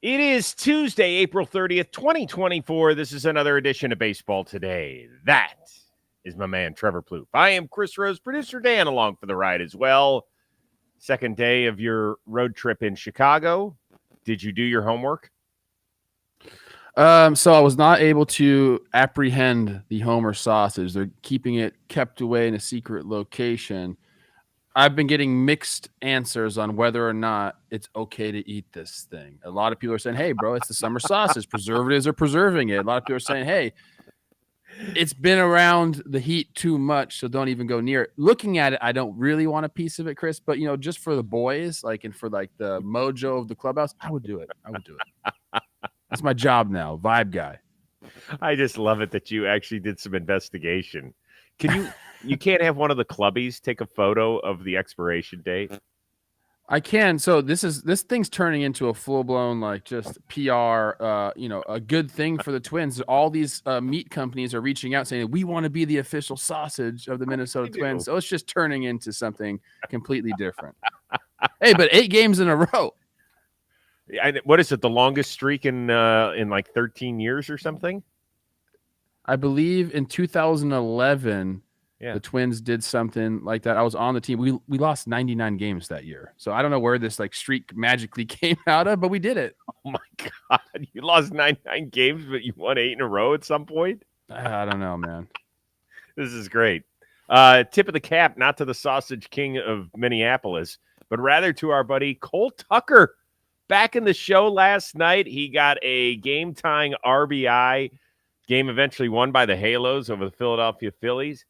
It is Tuesday, April 30th, 2024. This is another edition of Baseball Today. That is my man, Trevor Plouffe. I am Chris Rose, producer Dan, along for the ride as well. Second day of your road trip in Chicago. Did you do your homework? So I was not able to apprehend the Homer sausage. They're keeping it kept away in a secret location. I've been getting mixed answers on whether or not it's okay to eat this thing. A lot of people are saying, hey, bro, it's the summer sausage. Preservatives are preserving it. A lot of people are saying, hey, it's been around the heat too much, so don't even go near it. Looking at it, I don't really want a piece of it, Chris, but, just for the boys, and for, the mojo of the clubhouse, I would do it. That's my job now, vibe guy. I just love it that you actually did some investigation. You can't have one of the clubbies take a photo of the expiration date? I can. So this thing's turning into a full-blown, just PR, a good thing for the Twins. All these meat companies are reaching out saying, we want to be the official sausage of the Minnesota Twins. So it's just turning into something completely different. Hey, but 8 games in a row. What is it, the longest streak in 13 years or something? I believe in 2011, the Twins did something like that. I was on the team. We lost 99 games that year. So I don't know where this streak magically came out of, but we did it. Oh, my God. You lost 99 games, but you won 8 in a row at some point? I don't know, man. This is great. Tip of the cap, not to the sausage king of Minneapolis, but rather to our buddy Cole Tucker. Back in the show last night, he got a game-tying RBI. Game eventually won by the Halos over the Philadelphia Phillies.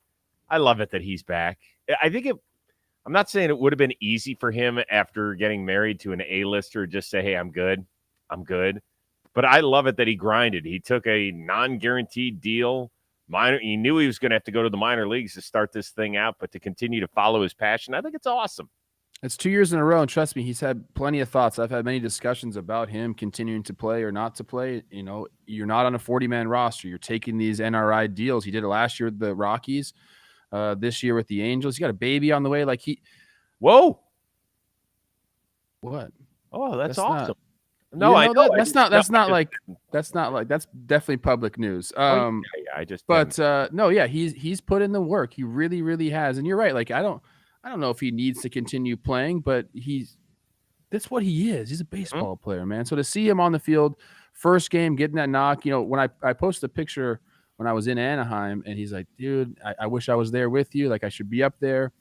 I love it that he's back. I'm not saying it would have been easy for him after getting married to an A-lister, just say, hey, I'm good. But I love it that he grinded. He took a non-guaranteed deal. He knew he was going to have to go to the minor leagues to start this thing out, but to continue to follow his passion, I think it's awesome. It's 2 years in a row, and trust me, he's had plenty of thoughts. I've had many discussions about him continuing to play or not to play. You're not on a 40-man roster. You're taking these NRI deals. He did it last year with the Rockies, this year with the Angels. He got a baby on the way. Whoa. What? Oh, that's awesome. That's definitely public news. He's put in the work. He really, really has. And you're right. I don't know if he needs to continue playing, but that's what he is. He's a baseball player, man. So to see him on the field, first game, getting that knock, when I posted a picture when I was in Anaheim, and he's like, dude, I wish I was there with you. I should be up there.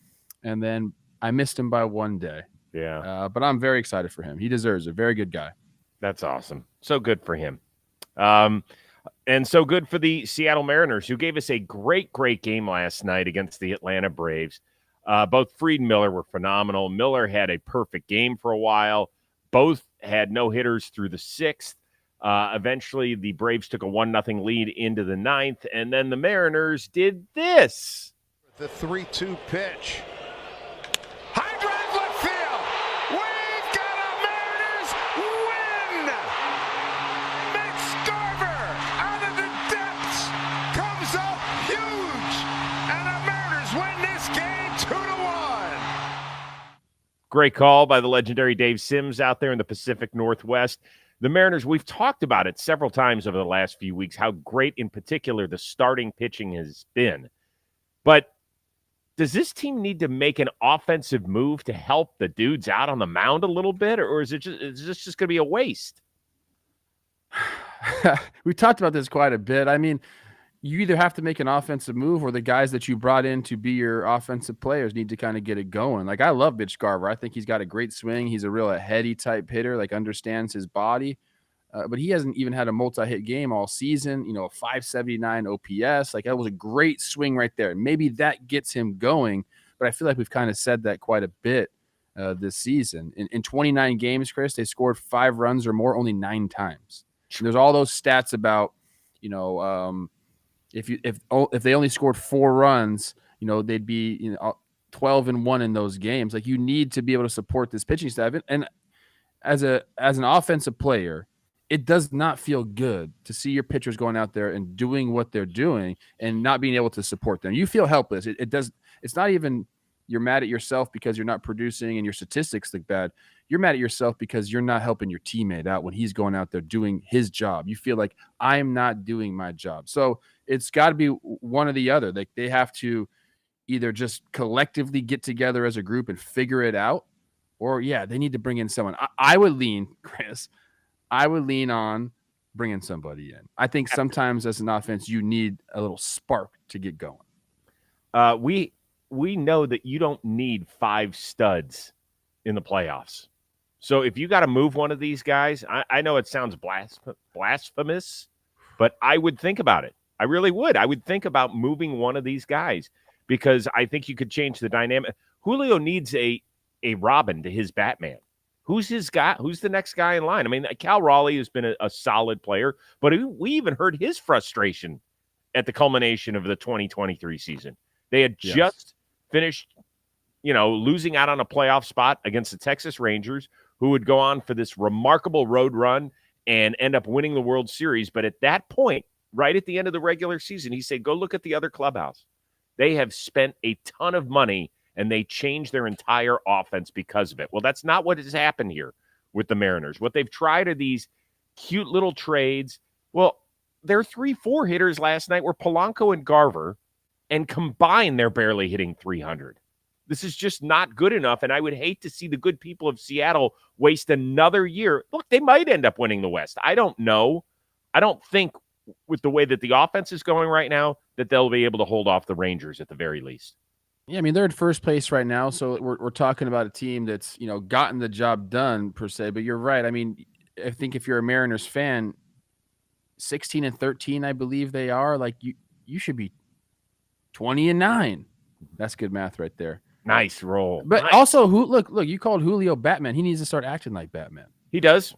And then I missed him by one day. Yeah. But I'm very excited for him. He deserves it. Very good guy. That's awesome. So good for him. And so good for the Seattle Mariners, who gave us a great, great game last night against the Atlanta Braves. Both Fried and Miller were phenomenal. Miller had a perfect game for a while. Both had no hitters through the 6th. Eventually, the Braves took a 1-0 lead into the 9th, and then the Mariners did this. The 3-2 pitch. High drive left field. We've got a Mariners win. Max Garver out of the depths comes up huge, and the Mariners win this game 2-1. Great call by the legendary Dave Sims out there in the Pacific Northwest. The Mariners, we've talked about it several times over the last few weeks, how great in particular the starting pitching has been. But does this team need to make an offensive move to help the dudes out on the mound a little bit, or is this just going to be a waste? We talked about this quite a bit. I mean, you either have to make an offensive move, or the guys that you brought in to be your offensive players need to kind of get it going. I love Mitch Garver. I think he's got a great swing. He's a real heady type hitter, understands his body. But he hasn't even had a multi-hit game all season. A 579 OPS. That was a great swing right there. Maybe that gets him going. But I feel like we've kind of said that quite a bit this season. In 29 games, Chris, they scored 5 runs or more only 9 times. And there's all those stats about, if they only scored 4 runs, they'd be 12-1 in those games. You need to be able to support this pitching staff. And as an offensive player, it does not feel good to see your pitchers going out there and doing what they're doing and not being able to support them. You feel helpless. It does. It's not even you're mad at yourself because you're not producing and your statistics look bad. You're mad at yourself because you're not helping your teammate out when he's going out there doing his job. You feel like I'm not doing my job. So it's got to be one or the other. Like they have to either just collectively get together as a group and figure it out, or they need to bring in someone. I would lean, Chris, on bringing somebody in. I think sometimes as an offense, you need a little spark to get going. We know that you don't need 5 studs in the playoffs. So if you got to move one of these guys, I know it sounds blasphemous, but I would think about it. I really would. I would think about moving one of these guys because I think you could change the dynamic. Julio needs a Robin to his Batman. Who's his guy? Who's the next guy in line? I mean, Cal Raleigh has been a solid player, but we even heard his frustration at the culmination of the 2023 season. They had just finished, losing out on a playoff spot against the Texas Rangers, who would go on for this remarkable road run and end up winning the World Series. But at that point, right at the end of the regular season, he said, go look at the other clubhouse. They have spent a ton of money, and they changed their entire offense because of it. Well, that's not what has happened here with the Mariners. What they've tried are these cute little trades. Well, their 3-4 hitters last night were Polanco and Garver, and combined, they're barely hitting 300. This is just not good enough, and I would hate to see the good people of Seattle waste another year. Look, they might end up winning the West. I don't know. I don't think with the way that the offense is going right now that they'll be able to hold off the Rangers at the very least. Yeah, I mean, they're in first place right now, so we're talking about a team that's, gotten the job done per se, but you're right. I mean, I think if you're a Mariners fan, 16-13, I believe they are, like you should be 20-9. That's good math right there. Nice roll. But nice. Also, look, you called Julio Batman. He needs to start acting like Batman. He does.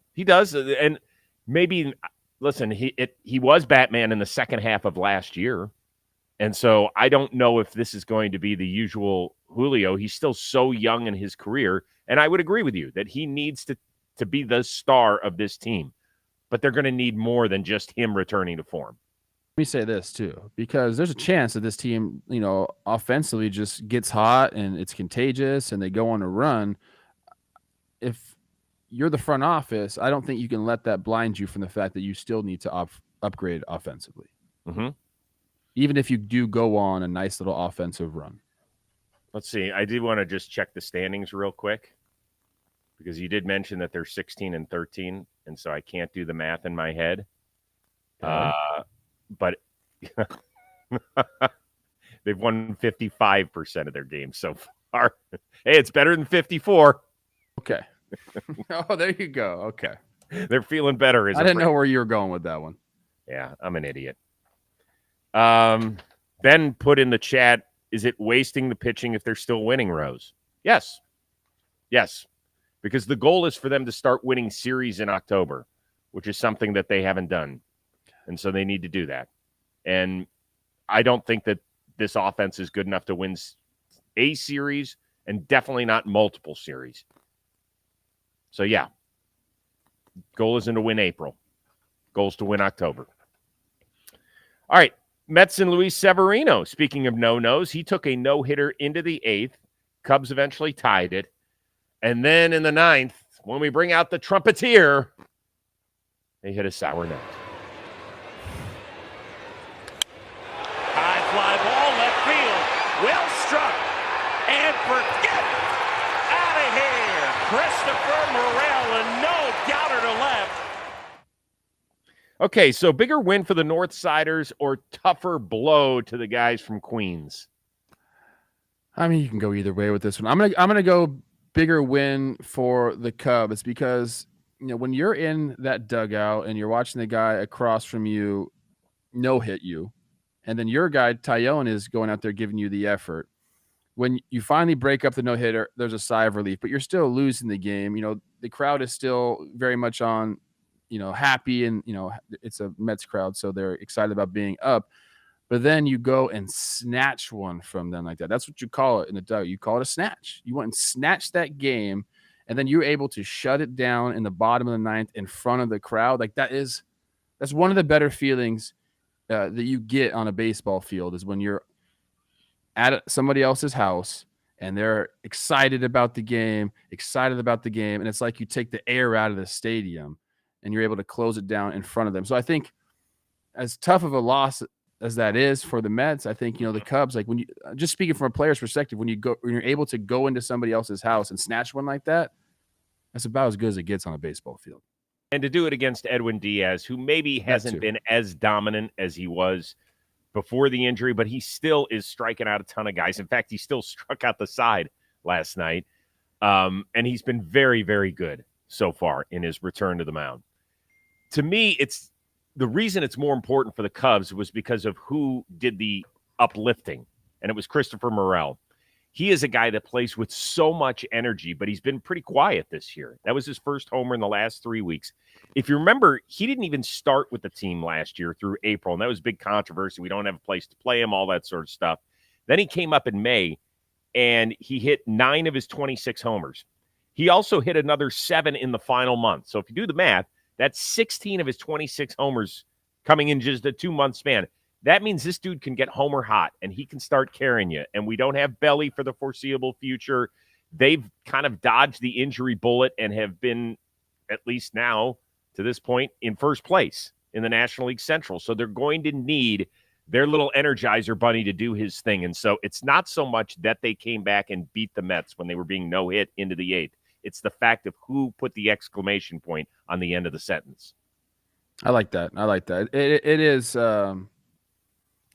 And maybe, listen, he was Batman in the second half of last year. And so I don't know if this is going to be the usual Julio. He's still so young in his career. And I would agree with you that he needs to be the star of this team. But they're going to need more than just him returning to form. Let me say this too, because there's a chance that this team, offensively just gets hot and it's contagious and they go on a run. If you're the front office, I don't think you can let that blind you from the fact that you still need to upgrade offensively. Mm-hmm. Even if you do go on a nice little offensive run. Let's see. I do want to just check the standings real quick because you did mention that they're 16-13, and so I can't do the math in my head. But they've won 55% of their games so far. Hey, it's better than 54. Okay. Oh, there you go. Okay. They're feeling better. I didn't know where you were going with that one. Yeah, I'm an idiot. Ben put in the chat, is it wasting the pitching if they're still winning, Rose? Yes. Because the goal is for them to start winning series in October, which is something that they haven't done. And so they need to do that. And I don't think that this offense is good enough to win a series and definitely not multiple series. So, yeah, goal isn't to win April. Goal is to win October. All right, Mets and Luis Severino. Speaking of no-nos, he took a no-hitter into the 8th. Cubs eventually tied it. And then in the 9th, when we bring out the trumpeter, they hit a sour note. Fly ball, left field, well struck, and forget out of here. Christopher Morel, and no doubter to left. Okay, so bigger win for the North Siders or tougher blow to the guys from Queens? I mean, you can go either way with this one. I'm gonna go bigger win for the Cubs because when you're in that dugout and you're watching the guy across from you no hit you. And then your guy, Tyone, is going out there giving you the effort. When you finally break up the no-hitter, there's a sigh of relief, but you're still losing the game. The crowd is still very much on, happy, and, it's a Mets crowd, so they're excited about being up. But then you go and snatch one from them like that. That's what you call it in the dugout. You call it a snatch. You went and snatched that game, and then you're able to shut it down in the bottom of the 9th in front of the crowd. Like that's one of the better feelings that you get on a baseball field is when you're at somebody else's house and they're excited about the game, and it's like you take the air out of the stadium and you're able to close it down in front of them. So I think as tough of a loss as that is for the Mets, I think, the Cubs, like when you just speaking from a player's perspective, when you're able to go into somebody else's house and snatch one like that, that's about as good as it gets on a baseball field. And to do it against Edwin Diaz, who maybe hasn't been as dominant as he was before the injury, but he still is striking out a ton of guys. In fact, he still struck out the side last night. And he's been very, very good so far in his return to the mound. To me, it's the reason it's more important for the Cubs was because of who did the uplifting, and it was Christopher Morel. He is a guy that plays with so much energy, but he's been pretty quiet this year. That was his first homer in the last 3 weeks. If you remember, he didn't even start with the team last year through April, and that was big controversy. We don't have a place to play him, all that sort of stuff. Then he came up in May, and he hit 9 of his 26 homers. He also hit another 7 in the final month. So if you do the math, that's 16 of his 26 homers coming in just a 2-month span. That means this dude can get homer hot, and he can start carrying you. And we don't have Belly for the foreseeable future. They've kind of dodged the injury bullet and have been, at least now, to this point, in first place in the National League Central. So they're going to need their little Energizer Bunny to do his thing. And so it's not so much that they came back and beat the Mets when they were being no-hit into the 8th. It's the fact of who put the exclamation point on the end of the sentence. I like that.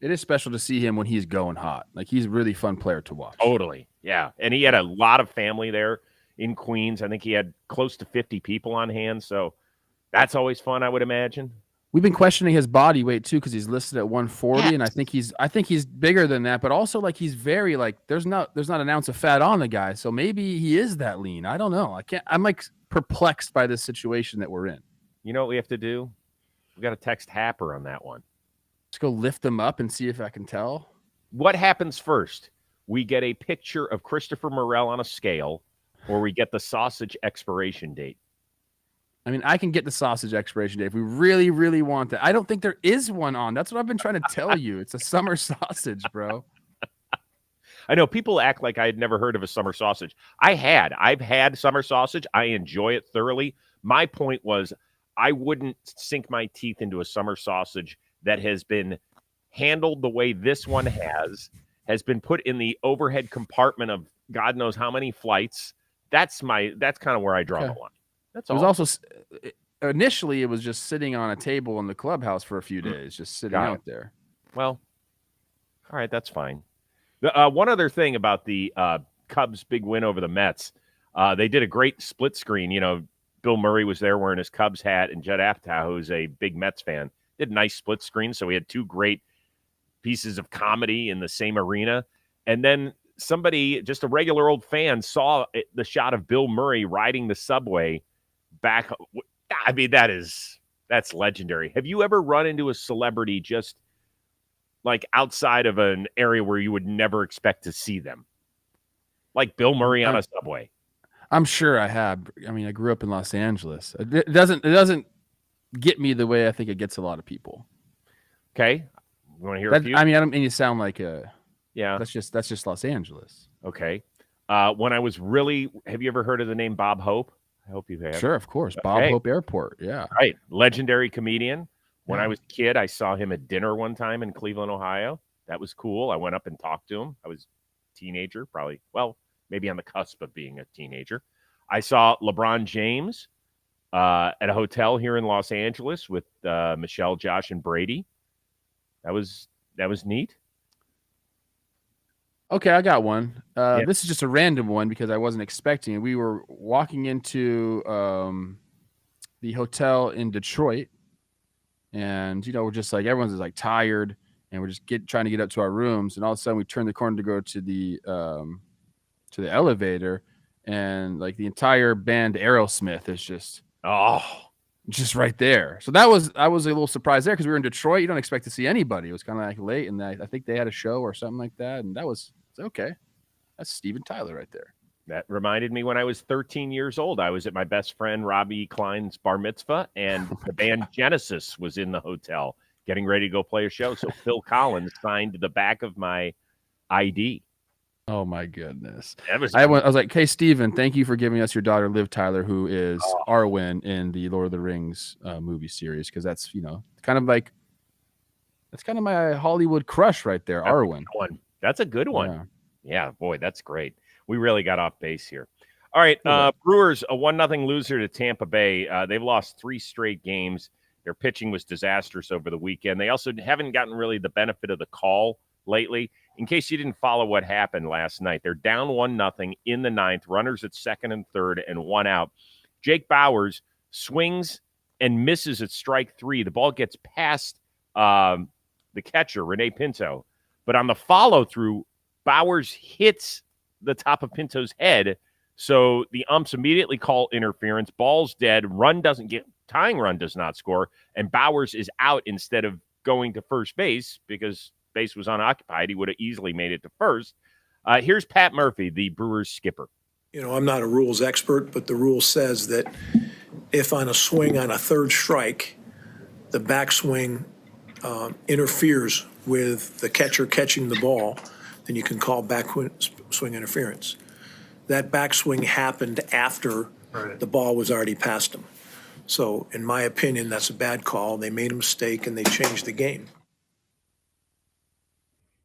It is special to see him when he's going hot. Like, he's a really fun player to watch. Totally, yeah. And he had a lot of family there in Queens. I think he had close to 50 people on hand, so that's always fun, I would imagine. We've been questioning his body weight too, because he's listed at 140, yes. And I think he's bigger than that. But also, like, he's very there's not an ounce of fat on the guy, so maybe he is that lean. I don't know. I'm like perplexed by this situation that we're in. You know what we have to do? We got to text Happer on that one. Let's go lift them up and see if I can tell. What happens first? We get a picture of Christopher Morel on a scale, or we get the sausage expiration date. I mean, I can get the sausage expiration date if we really, really want that. I don't think there is one on. That's what I've been trying to tell you. It's a summer sausage, bro. I know people act like I had never heard of a summer sausage. I've had summer sausage. I enjoy it thoroughly. My point was I wouldn't sink my teeth into a summer sausage that has been handled the way this one has been put in the overhead compartment of God knows how many flights. That's kind of where I draw the line. That's all. It was also initially it was just sitting on a table in the clubhouse for a few days, just sitting out there. Well, all right, that's fine. One other thing about the Cubs' big win over the Mets, they did a great split screen. You know, Bill Murray was there wearing his Cubs hat, and Judd Apatow, who's a big Mets fan, did a nice split screen. So we had 2 great pieces of comedy in the same arena. And then somebody, just a regular old fan, saw the shot of Bill Murray riding the subway back. I mean, that's legendary. Have you ever run into a celebrity just like outside of an area where you would never expect to see them? Like Bill Murray on a subway. I'm sure I have. I mean, I grew up in Los Angeles. It doesn't get me the way I think it gets a lot of people. Okay. You want to hear a few? I mean, I don't mean you sound like yeah. That's just Los Angeles. Okay. When I was have you ever heard of the name Bob Hope? I hope you have. Sure, of course. Bob Hope Airport. Yeah. Right. Legendary comedian. When I was a kid, I saw him at dinner one time in Cleveland, Ohio. That was cool. I went up and talked to him. I was a teenager, probably, maybe on the cusp of being a teenager. I saw LeBron James at a hotel here in Los Angeles with Michelle, Josh, and Brady. That was neat. Okay, I got one. This is just a random one because I wasn't expecting it. We were walking into the hotel in Detroit, and we're just like everyone's just like tired, and we're just trying to get up to our rooms, and all of a sudden we turn the corner to go to the elevator, and like the entire band Aerosmith is just right there. So I was a little surprised there because we were in Detroit. You don't expect to see anybody. It was kind of like late, and I think they had a show or something like that, and okay. That's Steven Tyler right there. That reminded me when I was 13 years old. I was at my best friend Robbie Klein's bar mitzvah, and the band Genesis was in the hotel getting ready to go play a show. So Phil Collins signed the back of my ID. Oh my goodness. That was I was like, hey, Steven, thank you for giving us your daughter, Liv Tyler, who is Arwen in the Lord of the Rings movie series. Cause that's, kind of like, that's kind of my Hollywood crush right there. Arwen. That's a good one. Yeah, boy, that's great. We really got off base here. All right. Brewers, a 1-0 loser to Tampa Bay. They've lost 3 straight games. Their pitching was disastrous over the weekend. They also haven't gotten really the benefit of the call lately. In case you didn't follow what happened last night, they're down 1-0 in the 9th, runners at 2nd and 3rd, and 1 out. Jake Bauers swings and misses at strike 3. The ball gets past the catcher, Rene Pinto. But on the follow-through, Bauers hits the top of Pinto's head. So the umps immediately call interference. Ball's dead. Tying run does not score. And Bauers is out instead of going to first base because base was unoccupied. He would have easily made it to first. Here's Pat Murphy, the Brewers skipper. I'm not a rules expert, but the rule says that if on a swing on a 3rd strike, the backswing interferes with the catcher catching the ball, then you can call backswing interference. That backswing happened after the ball was already past him. So, in my opinion, that's a bad call. They made a mistake and they changed the game.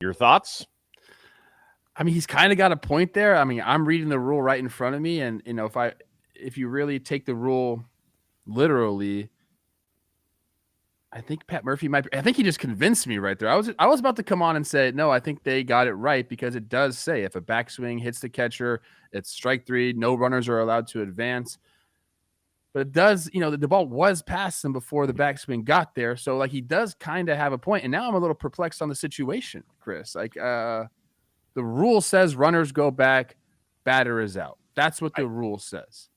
Your thoughts? I mean, he's kind of got a point there. I mean, I'm reading the rule right in front of me, and if you really take the rule literally, I think Pat Murphy I think he just convinced me right there. I was about to come on and say, no, I think they got it right because it does say if a backswing hits the catcher, it's strike 3, no runners are allowed to advance. But it does, the ball was past him before the backswing got there. So he does kind of have a point. And now I'm a little perplexed on the situation, Chris. The rule says runners go back, batter is out. That's what the rule says.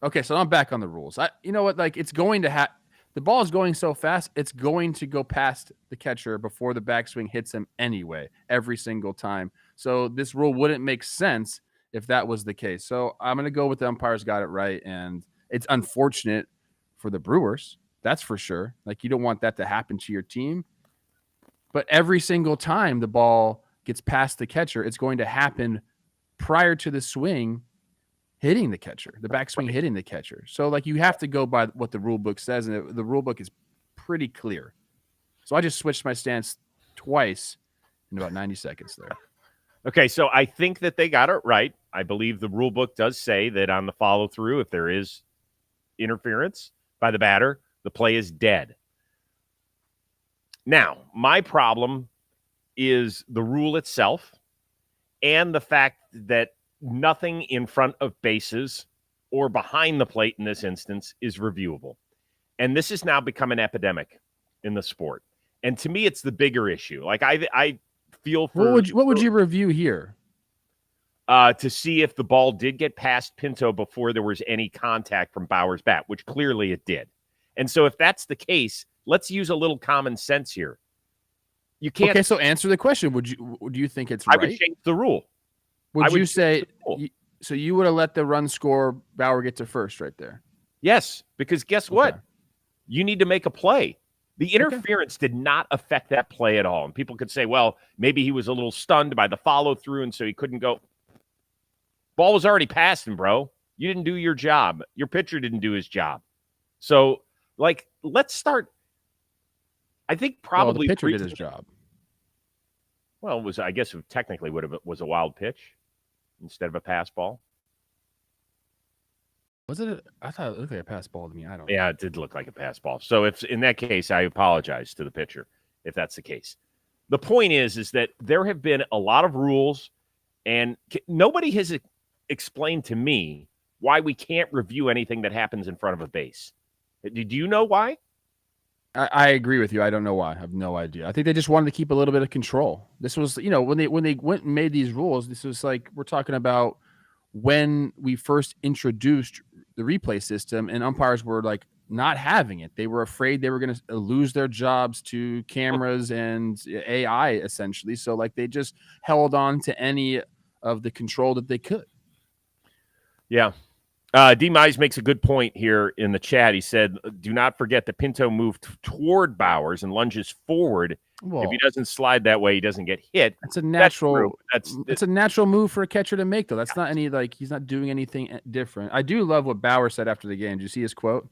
Okay, so I'm back on the rules. You know what? It's going to the ball is going so fast, it's going to go past the catcher before the backswing hits him anyway, every single time. So this rule wouldn't make sense if that was the case. So I'm going to go with the umpires got it right. And it's unfortunate for the Brewers. That's for sure. You don't want that to happen to your team. But every single time the ball gets past the catcher, it's going to happen prior to the swing hitting the catcher, the backswing hitting the catcher. So you have to go by what the rule book says. And the rule book is pretty clear. So I just switched my stance twice in about 90 seconds there. Okay, so I think that they got it right. I believe the rule book does say that on the follow-through, if there is interference by the batter, the play is dead. Now, my problem is the rule itself and the fact that nothing in front of bases or behind the plate in this instance is reviewable. And this has now become an epidemic in the sport. And to me, it's the bigger issue. I feel for what would you review here? To see if the ball did get past Pinto before there was any contact from Bauers' bat, which clearly it did. And so if that's the case, let's use a little common sense here. You can't. Okay, so answer the question. Do you think it's right? I would change the rule. Would you say so? You would have let the run score Bauer get to first right there? Yes, because guess what? You need to make a play. The interference did not affect that play at all. And people could say, well, maybe he was a little stunned by the follow-through, and so he couldn't go. Ball was already past him, bro. You didn't do your job. Your pitcher didn't do his job. So, let's start. I think probably the pitcher did his job. Well, I guess it technically was a wild pitch instead of a pass ball. Was it? I thought it looked like a pass ball to me. I don't know. Yeah, it did look like a pass ball. So if in that case, I apologize to the pitcher if that's the case. The point is that there have been a lot of rules, and nobody has explained to me why we can't review anything that happens in front of a base. Do you know why? I agree with you. I don't know why. I have no idea. I think they just wanted to keep a little bit of control. This was, when they went and made these rules, this was we're talking about when we first introduced the replay system, and umpires were not having it. They were afraid they were going to lose their jobs to cameras and AI essentially. So they just held on to any of the control that they could. Yeah. D. Mize makes a good point here in the chat. He said, do not forget that Pinto moved toward Bowers and lunges forward. Well, if he doesn't slide that way, he doesn't get hit. It's a natural. That's it's a natural move for a catcher to make, though. That's not any he's not doing anything different. I do love what Bauer said after the game. Did you see his quote?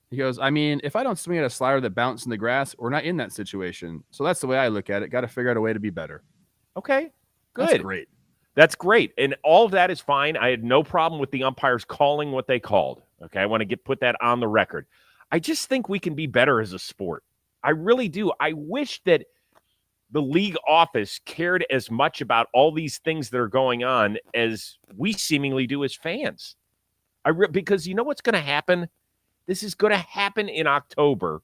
He goes, I mean, if I don't swing at a slider that bounces in the grass, we're not in that situation. So that's the way I look at it. Got to figure out a way to be better. Okay, good. That's great. That's great. And all of that is fine. I had no problem with the umpires calling what they called. Okay, I want to put that on the record. I just think we can be better as a sport. I really do. I wish that the league office cared as much about all these things that are going on as we seemingly do as fans. Because you know what's going to happen? This is going to happen in October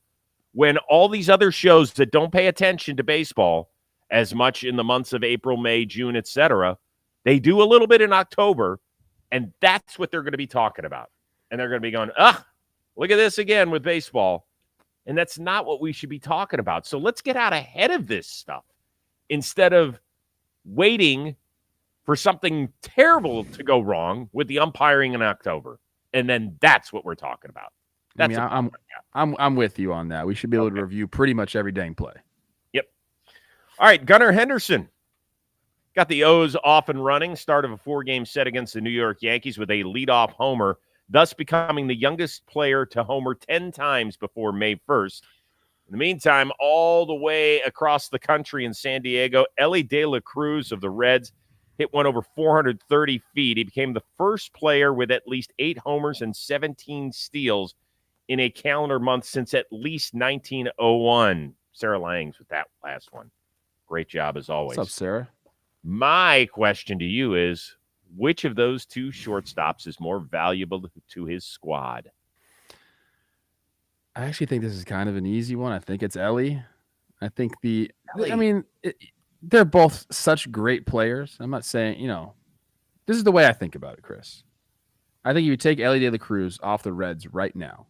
when all these other shows that don't pay attention to baseball as much in the months of April, May, June, etc., they do a little bit in October, and that's what they're going to be talking about. And they're going to be going, look at this again with baseball. And that's not what we should be talking about. So let's get out ahead of this stuff instead of waiting for something terrible to go wrong with the umpiring in October. And then that's what we're talking about. That's I'm with you on that. We should be able to review pretty much every dang play. Yep. All right, Gunnar Henderson got the O's off and running. Start of a 4-game set against the New York Yankees with a leadoff homer, thus becoming the youngest player to homer 10 times before May 1st. In the meantime, all the way across the country in San Diego, Elly De La Cruz of the Reds hit one over 430 feet. He became the first player with at least 8 homers and 17 steals in a calendar month since at least 1901. Sarah Langs with that last one. Great job as always. What's up, Sarah? My question to you is, which of those two shortstops is more valuable to his squad? I actually think this is kind of an easy one. I think it's Elly. I think they're both such great players. I'm not saying, this is the way I think about it, Chris. I think you would take Elly De La Cruz off the Reds right now.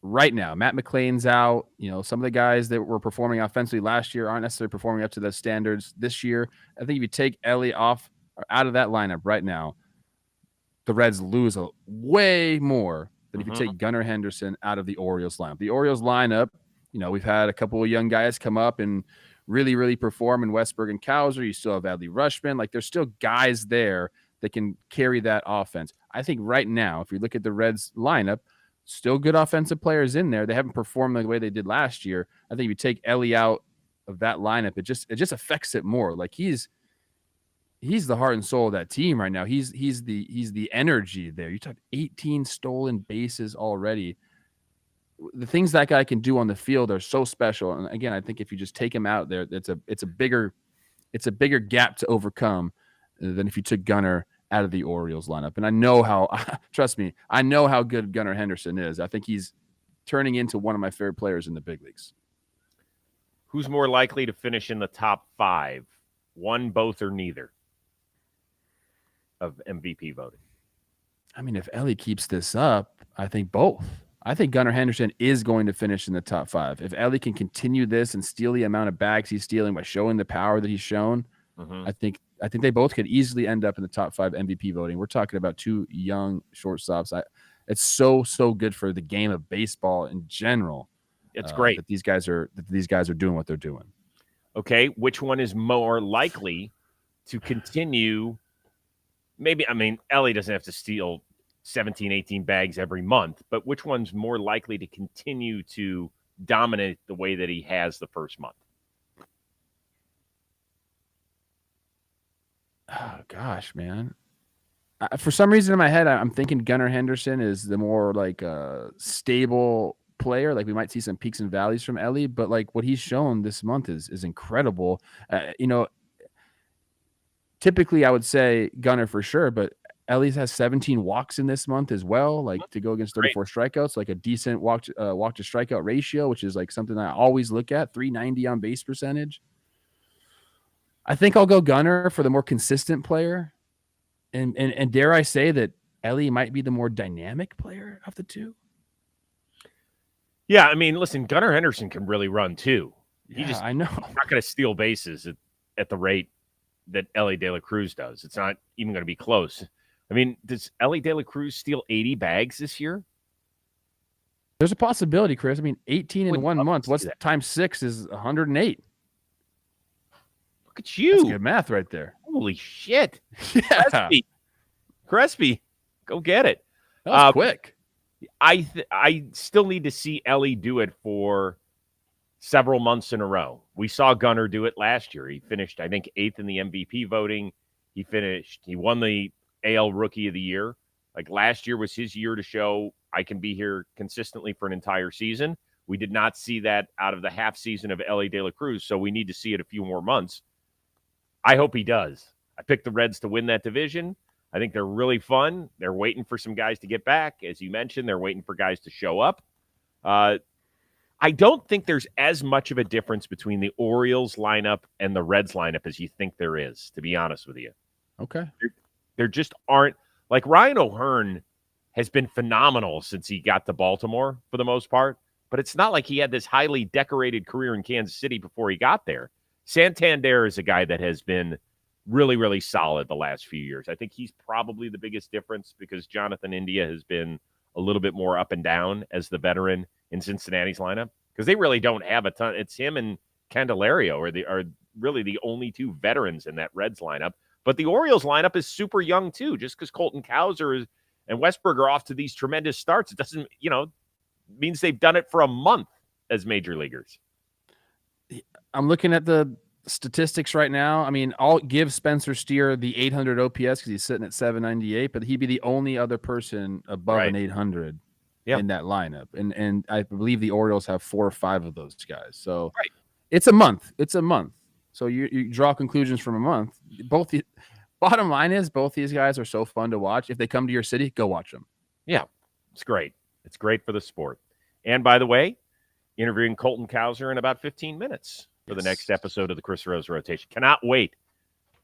Right now, Matt McClain's out. Some of the guys that were performing offensively last year aren't necessarily performing up to the standards this year. I think if you take Elly off or out of that lineup right now, the Reds lose way more than if you take Gunnar Henderson out of the Orioles lineup. The Orioles lineup, we've had a couple of young guys come up and really, really perform in Westberg and Cowser. You still have Adley Rutschman. There's still guys there that can carry that offense. I think right now, if you look at the Reds lineup, still good offensive players in there. They haven't performed the way they did last year. I think if you take Elly out of that lineup, it just affects it more. He's the heart and soul of that team right now. He's the energy there. You talk 18 stolen bases already. The things that guy can do on the field are so special. And again, I think if you just take him out there, it's a bigger gap to overcome than if you took Gunnar out of the Orioles lineup. And I know how, trust me, I know how good Gunnar Henderson is. I think he's turning into one of my favorite players in the big leagues. Who's more likely to finish in the top 5? One, both, or neither of MVP voting? I mean, if Elly keeps this up, I think both. I think Gunnar Henderson is going to finish in the top 5. If Elly can continue this and steal the amount of bags he's stealing by showing the power that he's shown, I think they both could easily end up in the top 5 MVP voting. We're talking about 2 young shortstops. It's so good for the game of baseball in general. It's great that these guys are doing what they're doing. Okay, which one is more likely to continue? Elly doesn't have to steal 17, 18 bags every month, but which one's more likely to continue to dominate the way that he has the first month? Oh, gosh, man. For some reason in my head, I'm thinking Gunnar Henderson is the more stable player. We might see some peaks and valleys from Elly, but what he's shown this month is incredible. Typically I would say Gunnar for sure, but Elly has 17 walks in this month as well, to go against 34 strikeouts, a decent walk to strikeout ratio, which is something I always look at, 390 on base percentage. I think I'll go Gunnar for the more consistent player. And dare I say that Elly might be the more dynamic player of the two? Yeah, listen, Gunnar Henderson can really run too. I know. He's not going to steal bases at the rate that Elly De La Cruz does. It's not even going to be close. I mean, does Elly De La Cruz steal 80 bags this year? There's a possibility, Chris. I mean, 18 in Would 1 love to month. see What's that. times 6 is 108. Look at That's you. good math right there. Holy shit. Yeah, Crespi, go get it. that was quick. I still need to see Elly do it for several months in a row. We saw Gunnar do it last year. He finished, I think, 8th in the MVP voting. He won the AL Rookie of the Year. Like last year was his year to show I can be here consistently for an entire season. We did not see that out of the half season of Elly De La Cruz, so we need to see it a few more months. I hope he does. I picked the Reds to win that division. I think they're really fun. They're waiting for some guys to get back. As you mentioned, they're waiting for guys to show up. I don't think there's as much of a difference between the Orioles lineup and the Reds lineup as you think there is, to be honest with you. Okay. There just aren't. Like Ryan O'Hearn has been phenomenal since he got to Baltimore for the most part, but it's not like he had this highly decorated career in Kansas City before he got there. Santander is a guy that has been really, really solid the last few years. I think he's probably the biggest difference because Jonathan India has been a little bit more up and down as the veteran in Cincinnati's lineup because they really don't have a ton. It's him and Candelario are really the only two veterans in that Reds lineup. But the Orioles lineup is super young too. Just because Colton Cowser and Westberg are off to these tremendous starts, it doesn't, means they've done it for a month as major leaguers. I'm looking at the statistics right now. I mean, I'll give Spencer Steer the 800 OPS because he's sitting at 798, but he'd be the only other person above an 800 in that lineup. And I believe the Orioles have 4 or 5 of those guys. So it's a month. So you draw conclusions from a month. Bottom line is both these guys are so fun to watch. If they come to your city, go watch them. Yeah, it's great. It's great for the sport. And by the way, interviewing Colton Cowser in about 15 minutes for the next episode of the Chris Rose Rotation. Cannot wait.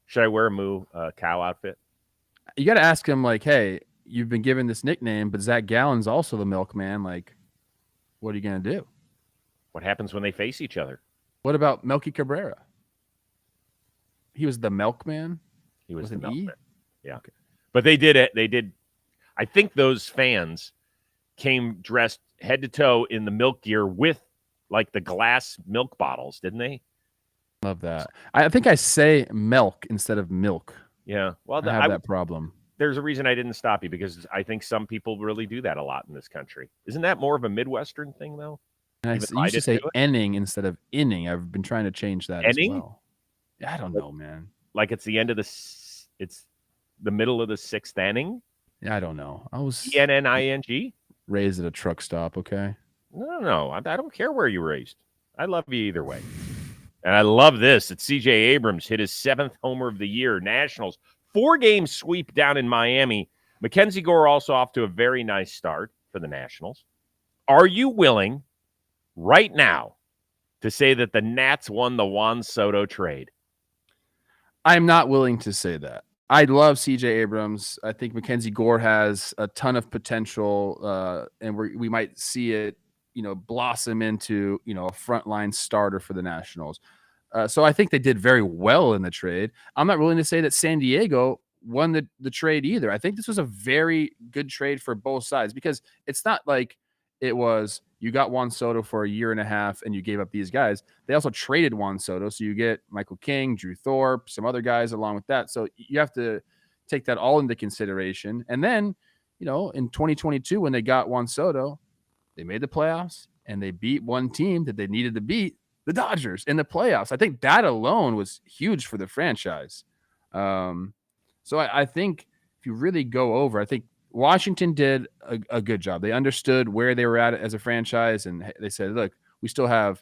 Should I wear a cow outfit? You got to ask him, like, hey, you've been given this nickname, but Zach Gallen's also the milkman. Like, what are you going to do? What happens when they face each other? What about Melky Cabrera? He was the milkman? He was the an milkman. E? Yeah. Okay. But they did it. They did. I think those fans came dressed head to toe in the milk gear with like the glass milk bottles, didn't they? Love that. I think I say milk instead of milk. Yeah. Well, I have that problem. There's a reason I didn't stop you because I think some people really do that a lot in this country. Isn't that more of a Midwestern thing, though? You used to say enning instead of inning. I've been trying to change that Enning? as well. I don't know, man. Like it's the end of it's the middle of the 6th inning? Yeah, I don't know. I was ENNING? Raised at a truck stop, okay? No. I don't care where you were raised. I love you either way. And I love this. It's C.J. Abrams hit his 7th homer of the year. Nationals. 4-game sweep down in Miami. Mackenzie Gore also off to a very nice start for the Nationals. Are you willing right now to say that the Nats won the Juan Soto trade? I'm not willing to say that. I love C.J. Abrams. I think Mackenzie Gore has a ton of potential, and we might see it, blossom into, a frontline starter for the Nationals. So I think they did very well in the trade. I'm not willing to say that San Diego won the trade either. I think this was a very good trade for both sides because it's not like it was you got Juan Soto for a year and a half and you gave up these guys. They also traded Juan Soto. So you get Michael King, Drew Thorpe, some other guys along with that. So you have to take that all into consideration. And then, in 2022, when they got Juan Soto, they made the playoffs and they beat one team that they needed to beat, the Dodgers, in the playoffs. I think that alone was huge for the franchise. So I think if you really go over, I think Washington did a good job. They understood where they were at as a franchise, and they said, look, we still have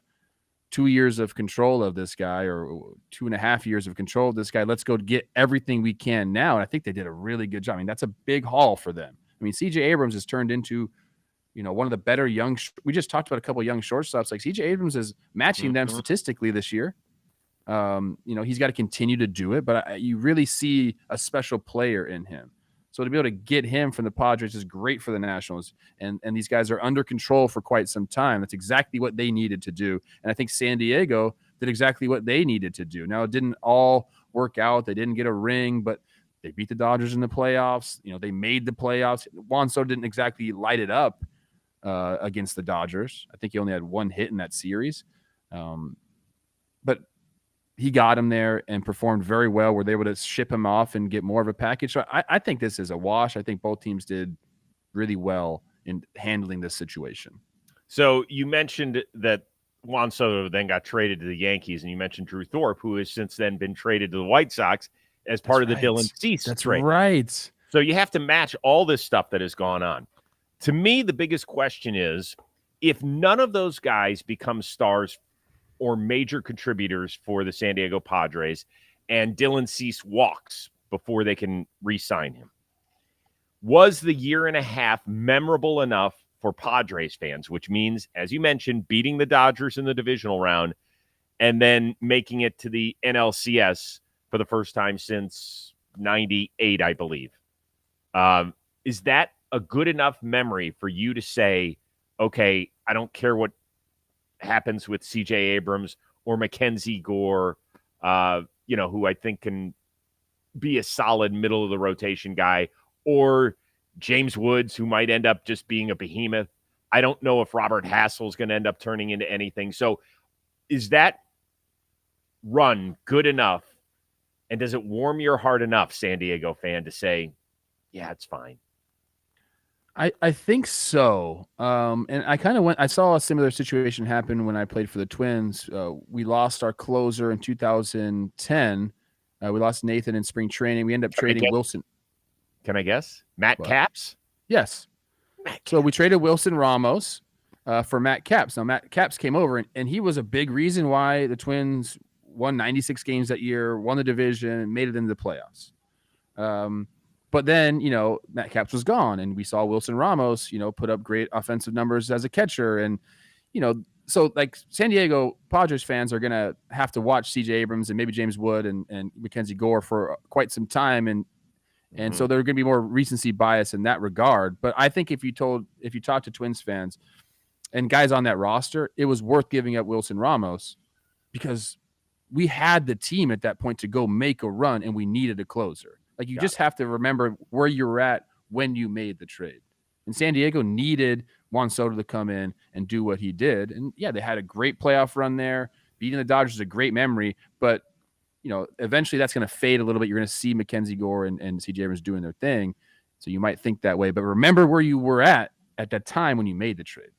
2 years of control of this guy or 2.5 years of control of this guy. Let's go get everything we can now. And I think they did a really good job. I mean, that's a big haul for them. I mean, C.J. Abrams has turned into, one of the better young – we just talked about a couple of young shortstops. Like C.J. Abrams is matching them statistically this year. He's got to continue to do it, but you really see a special player in him. So to be able to get him from the Padres is great for the Nationals. And these guys are under control for quite some time. That's exactly what they needed to do. And I think San Diego did exactly what they needed to do. Now, it didn't all work out. They didn't get a ring, but They beat the Dodgers in the playoffs. They made the playoffs. Juan Soto didn't exactly light it up against the Dodgers. I think he only had one hit in that series. But he got him there and performed very well. Were they able to ship him off and get more of a package? So I think this is a wash. I think both teams did really well in handling this situation. So you mentioned that Juan Soto then got traded to the Yankees, and you mentioned Drew Thorpe, who has since then been traded to the White Sox as part of the Dylan Cease trade. That's right. So you have to match all this stuff that has gone on. To me, the biggest question is, if none of those guys become stars or major contributors for the San Diego Padres, and Dylan Cease walks before they can re-sign him, was the year and a half memorable enough for Padres fans, which means, as you mentioned, beating the Dodgers in the divisional round and then making it to the NLCS for the first time since 98, I believe. Is that a good enough memory for you to say, okay, I don't care what happens with CJ Abrams or Mackenzie Gore, who I think can be a solid middle of the rotation guy, or James Woods, who might end up just being a behemoth. I don't know if Robert Hassel is going to end up turning into anything. So is that run good enough? And does it warm your heart enough, San Diego fan, to say, yeah, it's fine? I think so. And I saw a similar situation happen when I played for the Twins. We lost our closer in 2010. We lost Nathan in spring training. We ended up trading Wilson. Can I guess? Matt Capps? Yes. So we traded Wilson Ramos for Matt Capps. Now, Matt Capps came over, and he was a big reason why the Twins won 96 games that year, won the division, and made it into the playoffs. But then, Matt Capps was gone, and we saw Wilson Ramos, put up great offensive numbers as a catcher. And, so like San Diego Padres fans are going to have to watch CJ Abrams and maybe James Wood and Mackenzie Gore for quite some time. And so there's going to be more recency bias in that regard. But I think if you talk to Twins fans and guys on that roster, it was worth giving up Wilson Ramos because we had the team at that point to go make a run, and we needed a closer. Like, you just have to remember where you were at when you made the trade. And San Diego needed Juan Soto to come in and do what he did. And, yeah, they had a great playoff run there. Beating the Dodgers is a great memory. But, eventually that's going to fade a little bit. You're going to see Mackenzie Gore and CJ Abrams doing their thing. So you might think that way. But remember where you were at that time when you made the trade.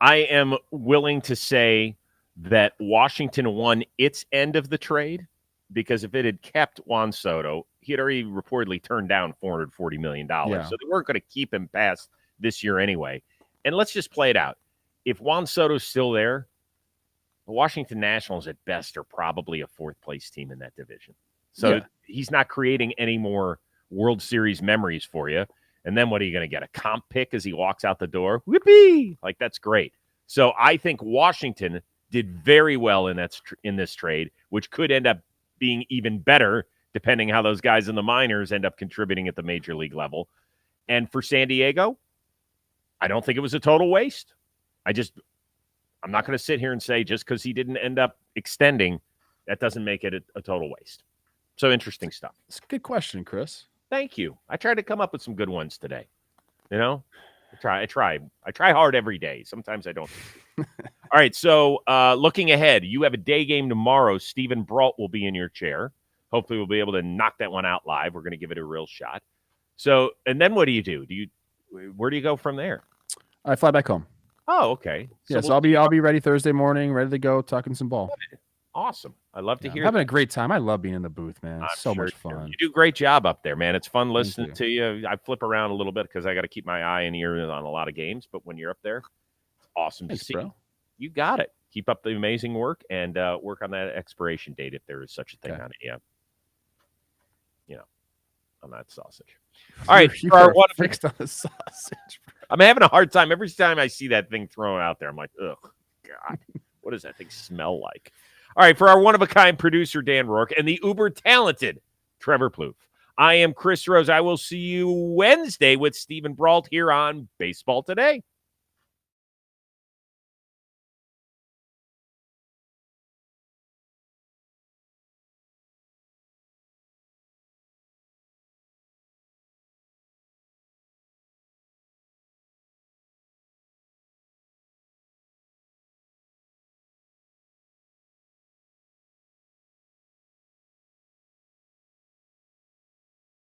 I am willing to say that Washington won its end of the trade, because if it had kept Juan Soto, he had already reportedly turned down $440 million. Yeah. So they weren't going to keep him past this year anyway. And let's just play it out. If Juan Soto's still there, the Washington Nationals at best are probably a fourth-place team in that division. So he's not creating any more World Series memories for you. And then what are you going to get? A comp pick as he walks out the door? Whoopee! Like, that's great. So I think Washington did very well in this trade, which could end up being even better depending how those guys in the minors end up contributing at the major league level. And for San Diego, I don't think it was a total waste. I'm not going to sit here and say just because he didn't end up extending, that doesn't make it a total waste. So interesting stuff. It's a good question, Chris. Thank you. I tried to come up with some good ones today. I try hard every day. Sometimes I don't. All right. So looking ahead, you have a day game tomorrow. Stephen Brault will be in your chair. Hopefully we'll be able to knock that one out live. We're going to give it a real shot. So, and then what do you do? Where do you go from there? I fly back home. Oh, okay. So I'll be ready Thursday morning, ready to go, talking some ball. Awesome. I love to hear. I'm having a great time. I love being in the booth, man. It's so much fun. You do a great job up there, man. It's fun listening to you. I flip around a little bit because I got to keep my eye and ear on a lot of games. But when you're up there, it's awesome to see. Bro. You got it. Keep up the amazing work and work on that expiration date if there is such a thing on it. On that sausage. All right. You are fixed on the sausage, bro. I'm having a hard time. Every time I see that thing thrown out there, I'm like, ugh, God, what does that thing smell like? All right, for our one-of-a-kind producer, Dan Rourke, and the uber-talented Trevor Plouffe, I am Chris Rose. I will see you Wednesday with Stephen Brault here on Baseball Today.